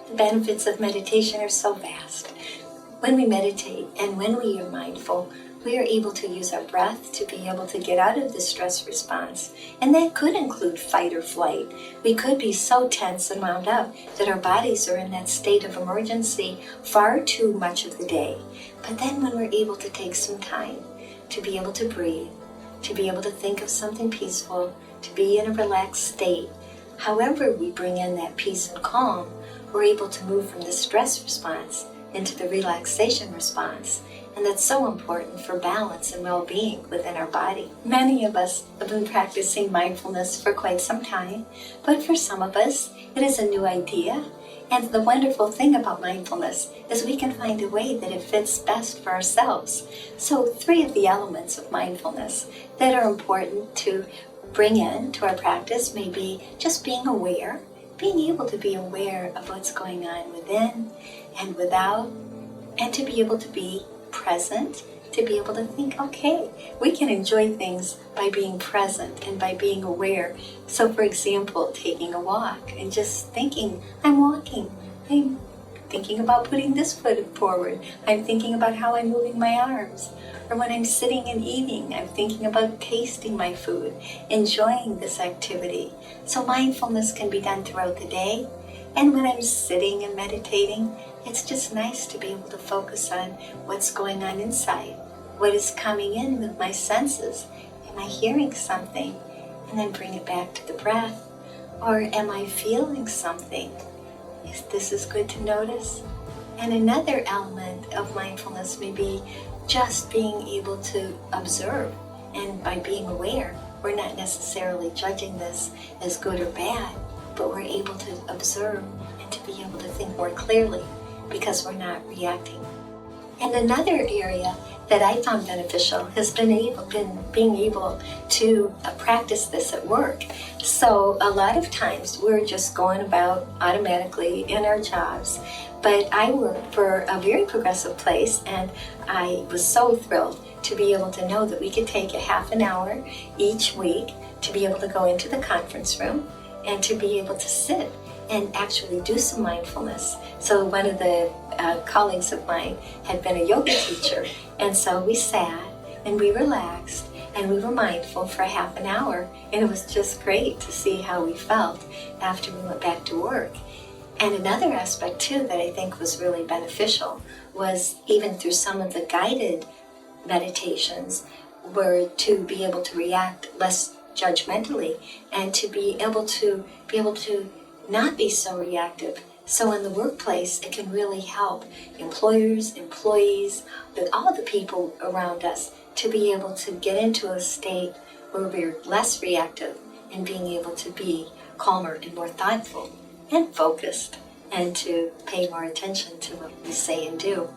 The benefits of meditation are so vast. When we meditate and when we are mindful, we are able to use our breath to be able to get out of the stress response. And that could include fight or flight. We could be so tense and wound up that our bodies are in that state of emergency far too much of the day. But then when we're able to take some time to be able to breathe, to be able to think of something peaceful, to be in a relaxed state, however we bring in that peace and calm, we're able to move from the stress response into the relaxation response. And that's so important for balance and well-being within our body. Many of us have been practicing mindfulness for quite some time, but for some of us, it is a new idea. And the wonderful thing about mindfulness is we can find a way that it fits best for ourselves. So 3 of the elements of mindfulness that are important to bring in to our practice may be just being aware, being able to be aware of what's going on within and without, and to be able to be present, to be able to think, okay, we can enjoy things by being present and by being aware. So for example, taking a walk and just thinking, I'm walking, I'm thinking about putting this foot forward, I'm thinking about how I'm moving my arms. Or when I'm sitting and eating, I'm thinking about tasting my food, enjoying this activity. So mindfulness can be done throughout the day. And when I'm sitting and meditating, it's just nice to be able to focus on what's going on inside, what is coming in with my senses. Am I hearing something? And then bring it back to the breath. Or am I feeling something? This is good to notice. And another element of mindfulness may be just being able to observe. And by being aware, we're not necessarily judging this as good or bad, but we're able to observe and to be able to think more clearly because we're not reacting. And another area that I found beneficial has been being able to practice this at work. So a lot of times we're just going about automatically in our jobs, but I work for a very progressive place, and I was so thrilled to be able to know that we could take a half an hour each week to be able to go into the conference room and to be able to sit and actually do some mindfulness. So one of the colleagues of mine had been a yoga teacher, and so we sat and we relaxed and we were mindful for a half an hour, and it was just great to see how we felt after we went back to work. And another aspect too that I think was really beneficial was even through some of the guided meditations were to be able to react less judgmentally and to be able to not be so reactive. So in the workplace, it can really help employers, employees, all the people around us to be able to get into a state where we're less reactive and being able to be calmer and more thoughtful and focused and to pay more attention to what we say and do.